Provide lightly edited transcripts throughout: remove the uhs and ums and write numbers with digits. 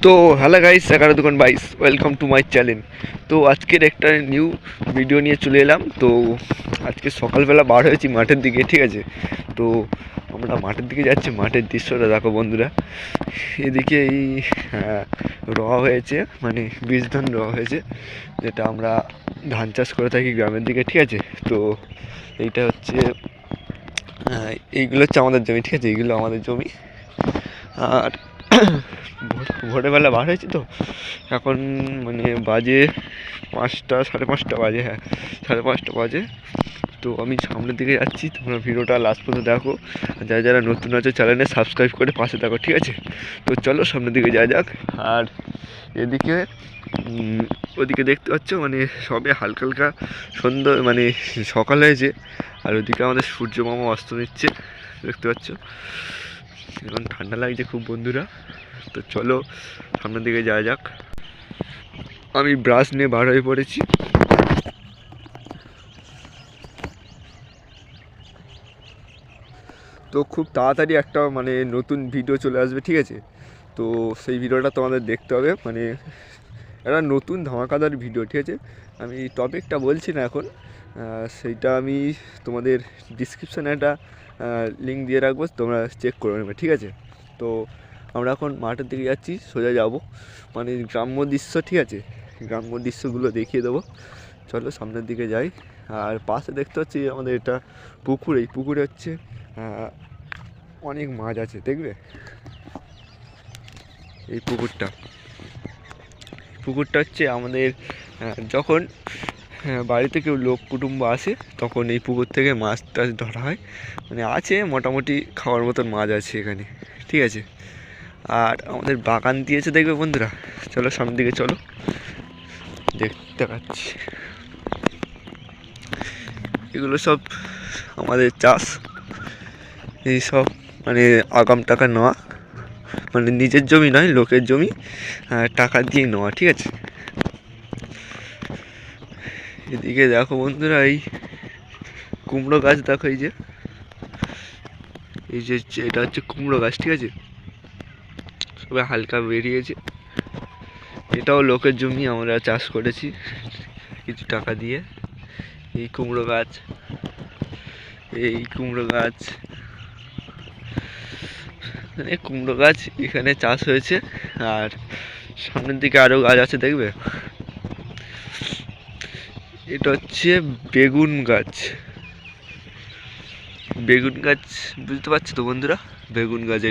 তো hello guys, এগারো দোকান বাইস, ওয়েলকাম টু মাই চ্যানেল। তো আজকের একটা নিউ ভিডিও নিয়ে চলে এলাম। তো আজকে সকালবেলা বার হয়েছি মাঠের দিকে, ঠিক আছে। তো আমরা মাঠের দিকে যাচ্ছি, মাঠের দৃশ্যটা দেখো বন্ধুরা। এদিকে এই রওয়া হয়েছে, মানে বীজ ধান রওয়া হয়েছে, যেটা আমরা ধান চাষ করে থাকি গ্রামের দিকে, ঠিক আছে। তো এইটা হচ্ছে এইগুলো হচ্ছে আমাদের জমি, ঠিক আছে। এইগুলো আমাদের জমি। আর ভোরবেলা বার হয়েছি, তো এখন মানে বাজে 5টা, সাড়ে 5টা বাজে, হ্যাঁ 5:30 বাজে। তো আমি সামনের দিকে যাচ্ছি, তোমরা ভিডিওটা লাস্ট পর্যন্ত দেখো। যারা যারা নতুন আছে চ্যানেলে সাবস্ক্রাইব করে পাশে দেখো, ঠিক আছে। তো চলো সামনের দিকে যাওয়া যাক। আর এদিকে ওদিকে দেখতে পাচ্ছ, মানে সবে হালকা হালকা সন্ধ্যা, মানে সকাল হয়েছে। আর ওদিকে আমাদের সূর্য মামা অস্ত নিচ্ছে, দেখতে পাচ্ছ। এখন ঠান্ডা লাগছে খুব বন্ধুরা। তো চলো সামনের দিকে যাওয়া যাক। আমি ব্রাশ নিয়ে বার হয়ে পড়েছি। তো খুব তাড়াতাড়ি একটা মানে নতুন ভিডিও চলে আসবে, ঠিক আছে। তো সেই ভিডিওটা তোমাদের দেখতে হবে, মানে একটা নতুন ধামাকাদার ভিডিও, ঠিক আছে। আমি টপিকটা বলছি না এখন, সেইটা আমি তোমাদের ডিসক্রিপশানে একটা লিঙ্ক দিয়ে রাখবো, তোমরা চেক করে নেবে, ঠিক আছে। তো আমরা এখন মাঠের দিকে যাচ্ছি, সোজা যাব, মানে গ্রাম্য দৃশ্য, ঠিক আছে। গ্রাম্য দৃশ্যগুলো দেখিয়ে দেবো, চলো সামনের দিকে যাই। আর পাশে দেখতে পাচ্ছি আমাদের এটা পুকুর, এই পুকুরে হচ্ছে অনেক মাছ আছে, দেখবে এই পুকুরটা হচ্ছে আমাদের যখন বাড়িতে কেউ লোক কুটুম্ব আসে, তখন এই পুকুর থেকে মাছ টাছ ধরা হয়। মানে আছে মোটামুটি খাওয়ার মতন মাছ আছে এখানে, ঠিক আছে। আর আমাদের বাগান দিয়েছে, দেখবে বন্ধুরা। চলো সামনের দিকে চলো, দেখতে পাচ্ছি এগুলো সব আমাদের চাষ। এই সব মানে আগাম টাকা নেওয়া, মানে নিজের জমি নয়, লোকের জমি টাকা দিয়ে নেওয়া, ঠিক আছে। এদিকে দেখো বন্ধুরা, এই কুমড়ো গাছ দেখো, এই যে এটা হচ্ছে কুমড়ো গাছ, ঠিক আছে। সবাই হালকা বেরিয়েছে, এটাও লোকের জমি, আমরা চাষ করেছি কিছু টাকা দিয়ে। এই কুমড়ো গাছ কুমড়ো গাছ এখানে চাষ হয়েছে। আর সামনের দিকে আরও গাছ আছে, দেখবে। এটা হচ্ছে বেগুন গাছ, বুঝতে পারছো তো বন্ধুরা, বেগুন গাছ।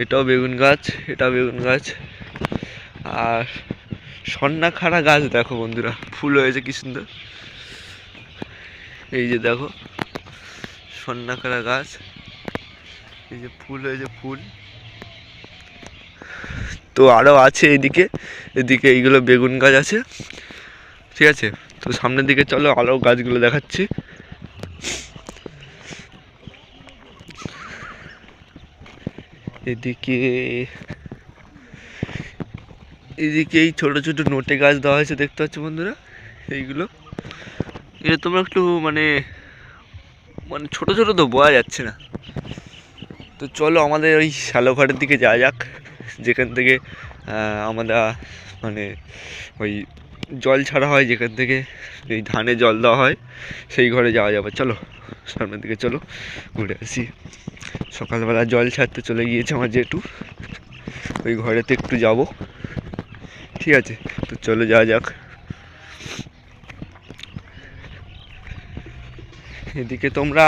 এটাও বেগুন গাছ, বেগুন গাছ। আর সন্নাখাড়া গাছ দেখো বন্ধুরা, ফুল হয়েছে কি সুন্দর। এই যে দেখো সন্নাখাড়া গাছ, এই যে ফুল হয়েছে, ফুল। তো আরও আছে এদিকে এইগুলো বেগুন গাছ আছে, ঠিক আছে। তো সামনের দিকে চলো, আরও গাছগুলো দেখাচ্ছি। এদিকে এই ছোট ছোট নোটে গাছ দেওয়া হয়েছে, দেখতে পাচ্ছ বন্ধুরা। এইগুলো এটা তোমরা একটু মানে ছোট ছোট তো বোঝা যাচ্ছে না। তো চলো আমাদের ওই শ্যালোঘাটের দিকে যাওয়া যাক, যেখান থেকে আমরা মানে ওই জল ছাড়া হয়, যেখান থেকে এই ধানে জল দেওয়া হয়, সেই ঘরে যাওয়া যাবে। চলো সামনের দিকে চলো, ঘুরে আসি। সকালবেলা জল ছাড়তে চলে গিয়েছে আমার জেঠু, ওই ঘরেতে একটু যাব, ঠিক আছে। তো চলো যাওয়া যাক। এদিকে তোমরা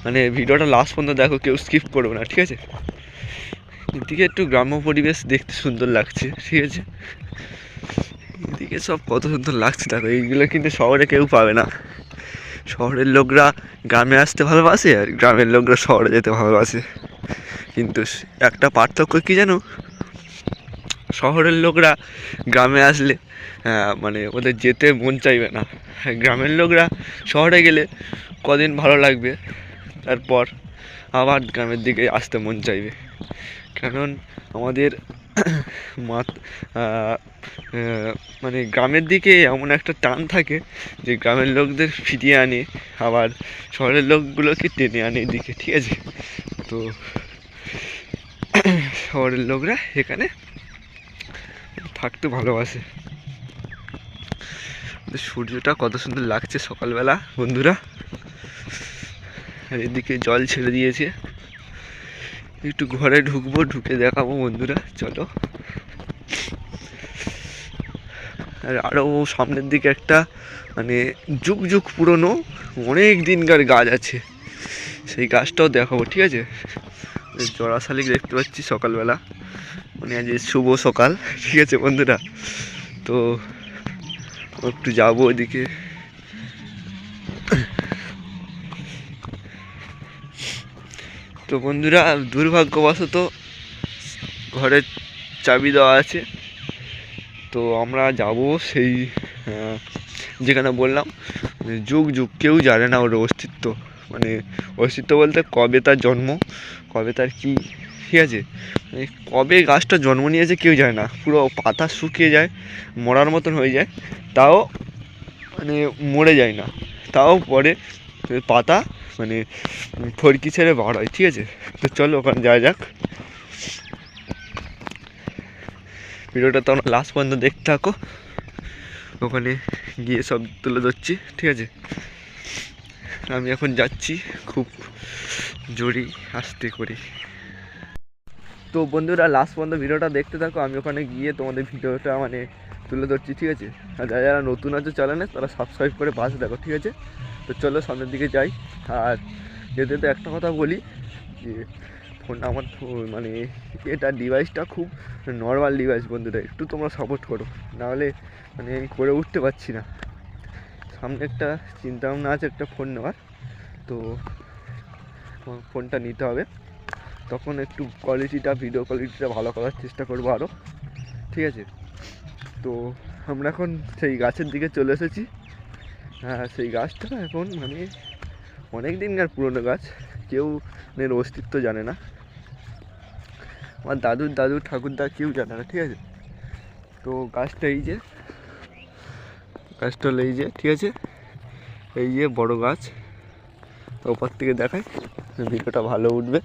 মানে ভিডিওটা লাস্ট পর্যন্ত দেখো, কেউ স্কিপ করবে না, ঠিক আছে। এদিকে একটু গ্রাম্য পরিবেশ দেখতে সুন্দর লাগছে, ঠিক আছে। এদিকে সব কত সুন্দর লাগছে দেখো, এইগুলো কিন্তু শহরে কেউ পাবে না। শহরের লোকরা গ্রামে আসতে ভালোবাসে, আর গ্রামের লোকরা শহরে যেতে ভালোবাসে। কিন্তু একটা পার্থক্য কী জানো, শহরের লোকরা গ্রামে আসলে মানে ওদের যেতে মন চাইবে না। গ্রামের লোকরা শহরে গেলে কদিন ভালো লাগবে, তারপর আবার গ্রামের দিকে আসতে মন চাইবে। কারণ আমাদের মানে গ্রামের দিকে এমন একটা টান থাকে যে গ্রামের লোকদের ফিরিয়ে আনে, আবার শহরের লোকগুলোকে টেনে আনে এদিকে, ঠিক আছে। তো শহরের লোকরা এখানে থাকতে ভালোবাসে। সূর্যটা কত সুন্দর লাগছে সকালবেলা বন্ধুরা। আর এদিকে জল ছেড়ে দিয়েছে, একটু ঘরে ঢুকবো, ঢুকে দেখাবো বন্ধুরা, চলো। আর আরও সামনের দিকে একটা মানে যুগ যুগ পুরনো অনেক দিনকার গাছ আছে, সেই গাছটাও দেখাবো, ঠিক আছে। জরা শালিক দেখতে পাচ্ছি সকালবেলা, মানে আজ শুভ সকাল, ঠিক আছে বন্ধুরা। তো একটু যাবো ওইদিকে। তো বন্ধুরা দুর্ভাগ্যবশত ঘরের চাবি দেওয়া আছে, তো আমরা যাব সেই যেখানে বললাম যুগ যুগ কেউ জানে না ওর অস্তিত্ব, মানে অস্তিত্ব বলতে কবে তার জন্ম, কবে তার কী, ঠিক আছে। মানে কবে গাছটা জন্ম নিয়েছে কেউ জানে না, পুরো পাতা শুকিয়ে যায়, মরার মতন হয়ে যায়, তাও মানে মরে যায় না, তাও পরে পাতা মানে ফড়কি ছেড়ে বার হয়, ঠিক আছে। তো চলো ওখানে যাওয়া যাক। ভিডিওটা তো আমরা লাস্ট পর্যন্ত দেখতে থাকো, ওখানে গিয়ে সব তুলে ধরছি, ঠিক আছে। আমি এখন যাচ্ছি খুব জোরে আস্তে করে। তো বন্ধুরা লাস্ট পর্যন্ত ভিডিওটা দেখতে থাকো, আমি ওখানে গিয়ে তোমাদের ভিডিওটা মানে তুলে ধরছি, ঠিক আছে। আর যারা যারা নতুন আছে চ্যানেলে তারা সাবস্ক্রাইব করে পাশে দেখো, ঠিক আছে। তো চলো সামনের দিকে যাই। আর যেতে যেতে একটা কথা বলি যে ফোন আমার মানে এটা ডিভাইসটা খুব নর্মাল ডিভাইস বন্ধুরা, একটু তোমরা সাপোর্ট করো, নাহলে মানে আমি করে উঠতে পারছি না। সামনে একটা চিন্তাভাবনা আছে একটা ফোন নেওয়ার, তো ফোনটা নিতে হবে, তখন একটু কোয়ালিটিটা ভিডিও কোয়ালিটিটা ভালো করার চেষ্টা করবো আরও, ঠিক আছে। তো আমরা এখন সেই গাছের দিকে চলে এসেছি। হ্যাঁ, সেই গাছটা এখন মানে অনেক দিনকার পুরনো গাছ, কেউ এর অস্তিত্ব জানে না, আমার দাদুর দাদু ঠাকুরদা কেউ জানে না, ঠিক আছে। তো গাছটা এই যে, গাছটা হলো এই যে, ঠিক আছে, এই যে বড় গাছ, তো ওপর থেকে দেখায় ভিডিওটা ভালো উঠবে,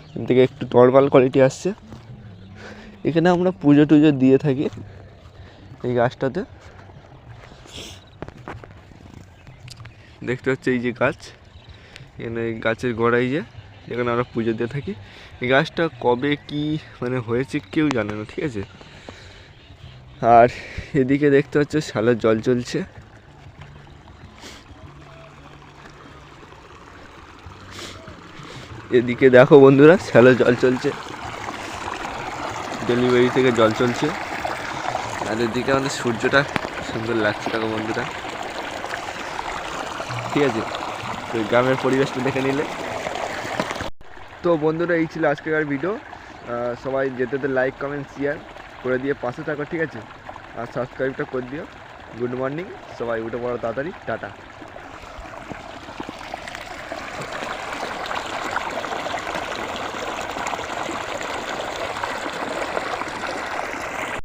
এখান থেকে একটু নর্মাল কোয়ালিটি আসছে। এখানে আমরা পুজো টুজো দিয়ে থাকি এই গাছটাতে, দেখতে হচ্ছে এই যে গাছ, এখানে গাছের গোড়ায় যে যেখানে আমরা পুজো দিয়ে থাকি। এই গাছটা কবে কি মানে হয়েছে কেউ জানে না, ঠিক আছে। আর এদিকে দেখতে হচ্ছে শালের জল চলছে, এদিকে দেখো বন্ধুরা শালের জল চলছে, ডেলিভারি থেকে জল চলছে। আর এদিকে আমাদের সূর্যটা সুন্দর লাগছে দেখো বন্ধুরা, ঠিক আছে। তো গ্রামের পরিবেশটা দেখে নিলে। তো বন্ধুরা এই ছিল আজকের ভিডিও, সবাই যেতে লাইক কমেন্ট শেয়ার করে দিয়ে পাশে থাকো, ঠিক আছে। আর সাবস্ক্রাইবটা করে দিও। গুড মর্নিং সবাই, উঠে পড়ো তাড়াতাড়ি, টাটা।